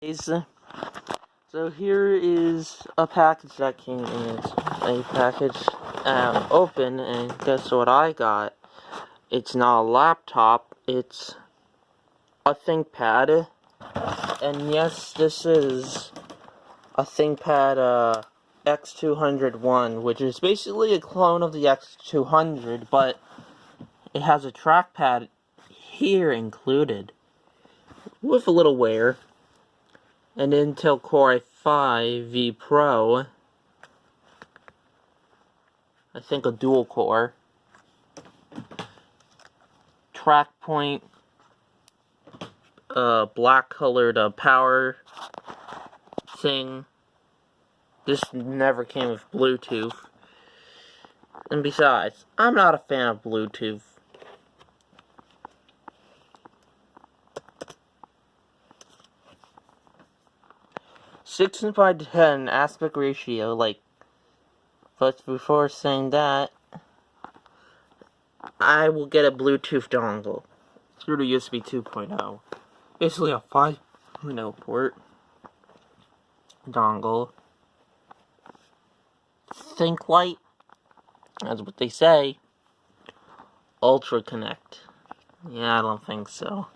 So here is a package that came in. It's a package open, and guess what I got? It's not a laptop, it's a ThinkPad. And yes, this is a ThinkPad X201, which is basically a clone of the X200, but it has a trackpad here included, with a little wear. An Intel Core i5 Pro, I think a dual core, track point, black colored power thing. This never came with Bluetooth, and besides, I'm not a fan of Bluetooth. Six and 5:10 aspect ratio, but before saying that, I will get a Bluetooth dongle through the USB 2.0. Basically a 5.0 port dongle. Think light, that's what they say. Ultra Connect. Yeah, I don't think so.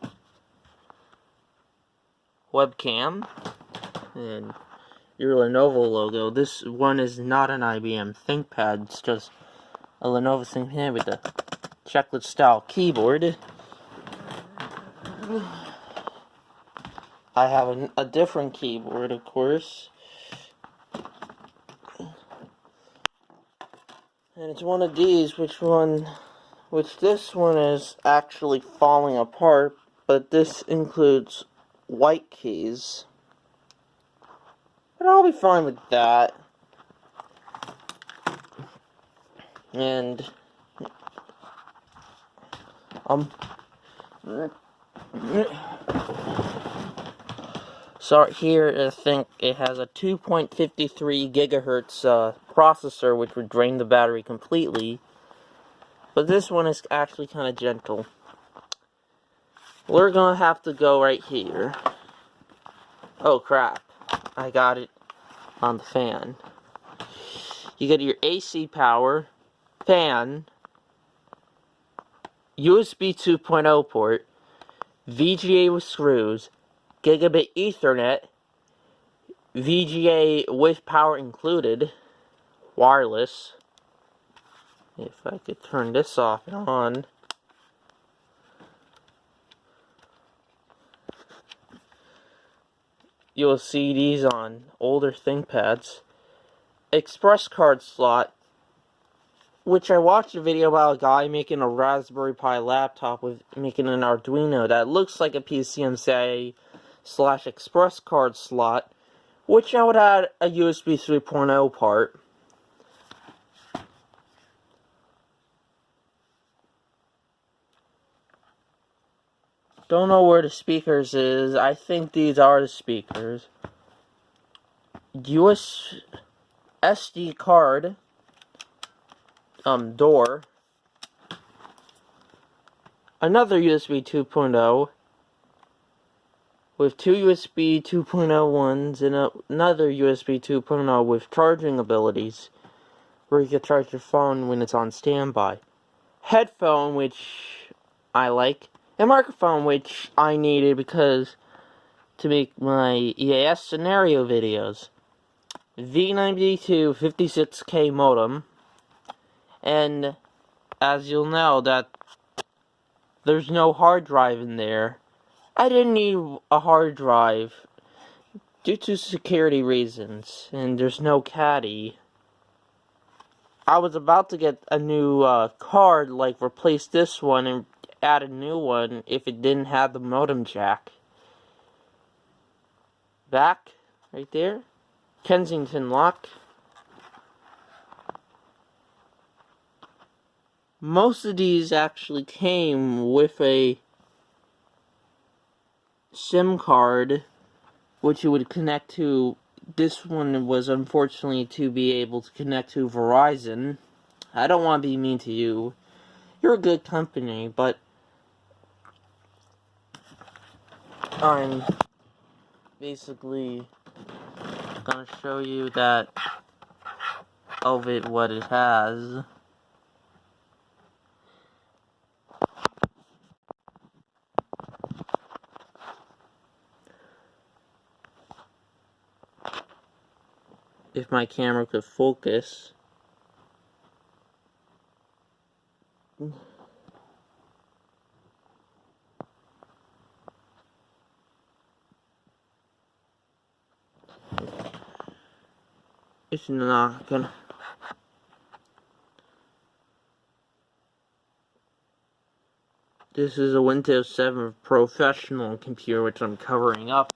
Webcam. And your Lenovo logo. This one is not an IBM ThinkPad, it's just a Lenovo ThinkPad with a checklist style keyboard. I have a different keyboard, of course. And it's one of these, which this one is actually falling apart, but this includes white keys. But I'll be fine with that. And so here I think it has a 2.53 gigahertz processor, which would drain the battery completely. But this one is actually kind of gentle. We're gonna have to go right here. Oh crap, I got it on the fan. You get your AC power, fan, USB 2.0 port, VGA with screws, gigabit Ethernet, VGA with power included, wireless. If I could turn this off and on. You'll see these on older ThinkPads. Express card slot, which I watched a video about a guy making a Raspberry Pi laptop with making an Arduino that looks like a PCMCIA / express card slot, which I would add a USB 3.0 part. Don't know where the speakers is. I think these are the speakers. SD card door. Another USB 2.0 with two USB 2.0 ones and another USB 2.0 with charging abilities, where you can charge your phone when it's on standby. Headphone, which I like. A microphone, which I needed because to make my EAS scenario videos. V92 56K modem, and as you'll know that there's no hard drive in there. I didn't need a hard drive due to security reasons, and there's no caddy. I was about to get a new card, replace this one and add a new one if it didn't have the modem jack. Back, right there, Kensington lock. Most of these actually came with a SIM card, which you would connect to. This one was unfortunately to be able to connect to Verizon. I don't want to be mean to you. You're a good company, but basically gonna show you that of it what it has. If my camera could focus. It's not gonna. This is a Windows 7 professional computer, which I'm covering up.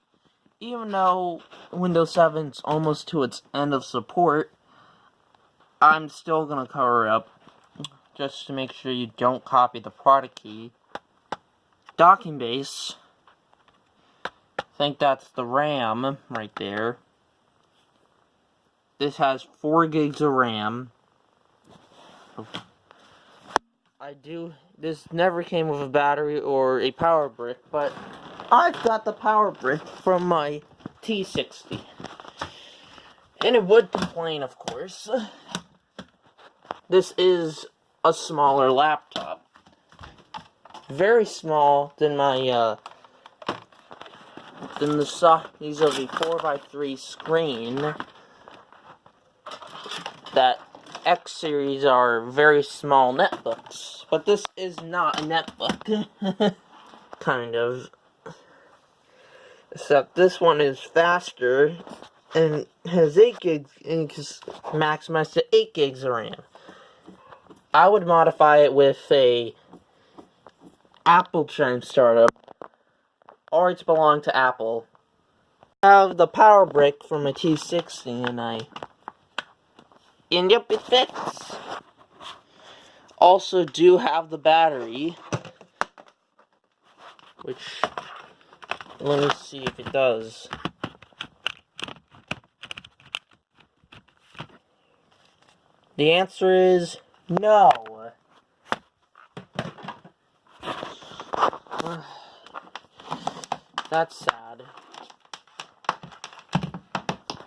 Even though Windows 7's almost to its end of support, I'm still gonna cover it up, just to make sure you don't copy the product key. Docking base. I think that's the RAM right there. This has 4 gigs of RAM. This never came with a battery or a power brick, but I've got the power brick from my T60. And it would complain, of course. This is a smaller laptop. Very small than my, than the size of a 4x3 screen. That X series are very small netbooks, but this is not a netbook. Kind of. Except this one is faster and has 8 gigs and maximized to 8 gigs of RAM. I would modify it with a Apple Chime startup, or it's belonged to Apple. I have the power brick from a T60 and yep, it fits. Also do have the battery, which, let me see if it does. The answer is no. That's sad.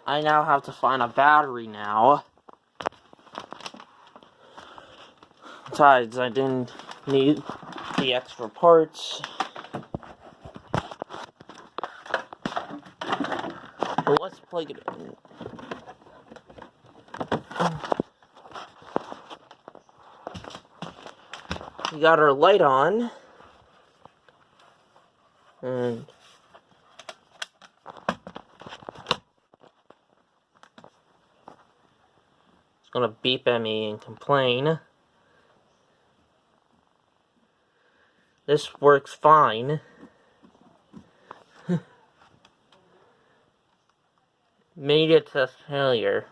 I now have to find a battery now. Besides, I didn't need the extra parts. But let's plug it in. We got our light on. And it's gonna beep at me and complain. This works fine. Media test failure.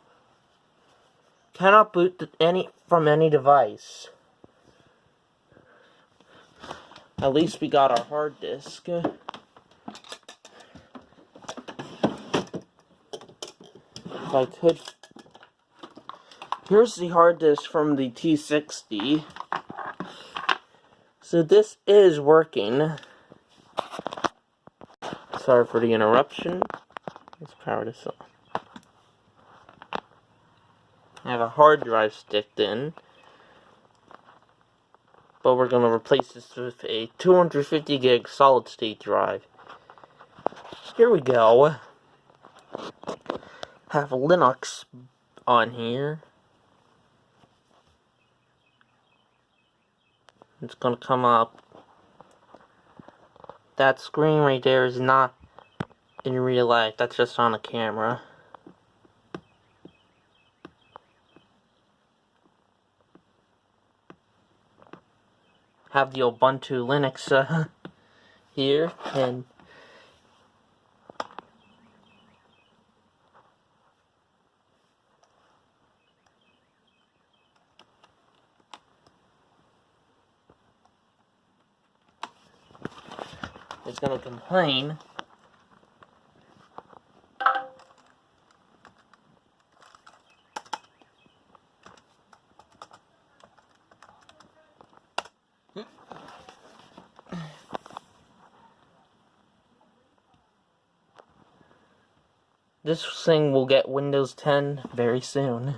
Cannot boot from any device. At least we got our hard disk. If I could. Here's the hard disk from the T60. So this is working. Sorry for the interruption. Let's power this on. I have a hard drive sticked in. But we're going to replace this with a 250 gig solid state drive. Here we go. Have Linux on here. It's going to come up. That screen right there is not in real life. That's just on a camera. Have the Ubuntu Linux here, and it's gonna complain. This thing will get Windows 10 very soon.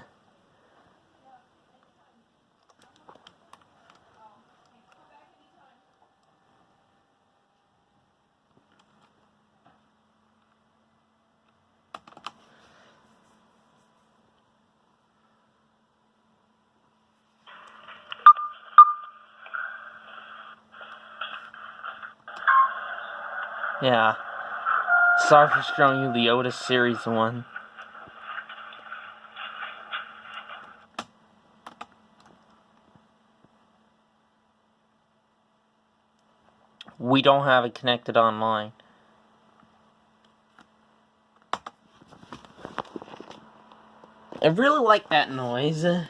Yeah. Sorry for showing you the Otis Series 1. We don't have it connected online. I really like that noise. That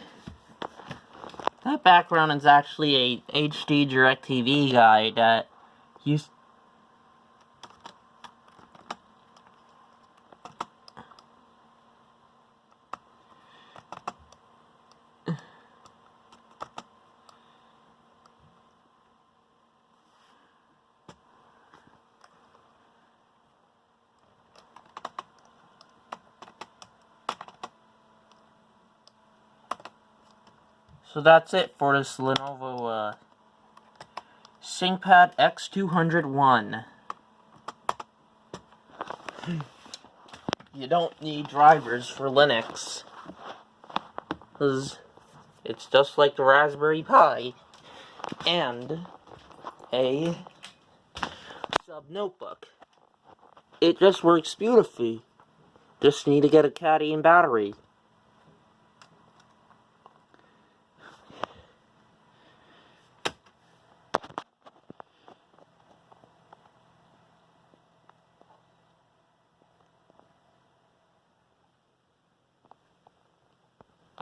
background is actually a HD DirecTV guy that used. So that's it for this Lenovo ThinkPad X201. You don't need drivers for Linux, because it's just like the Raspberry Pi and a sub notebook. It just works beautifully. Just need to get a caddy and battery.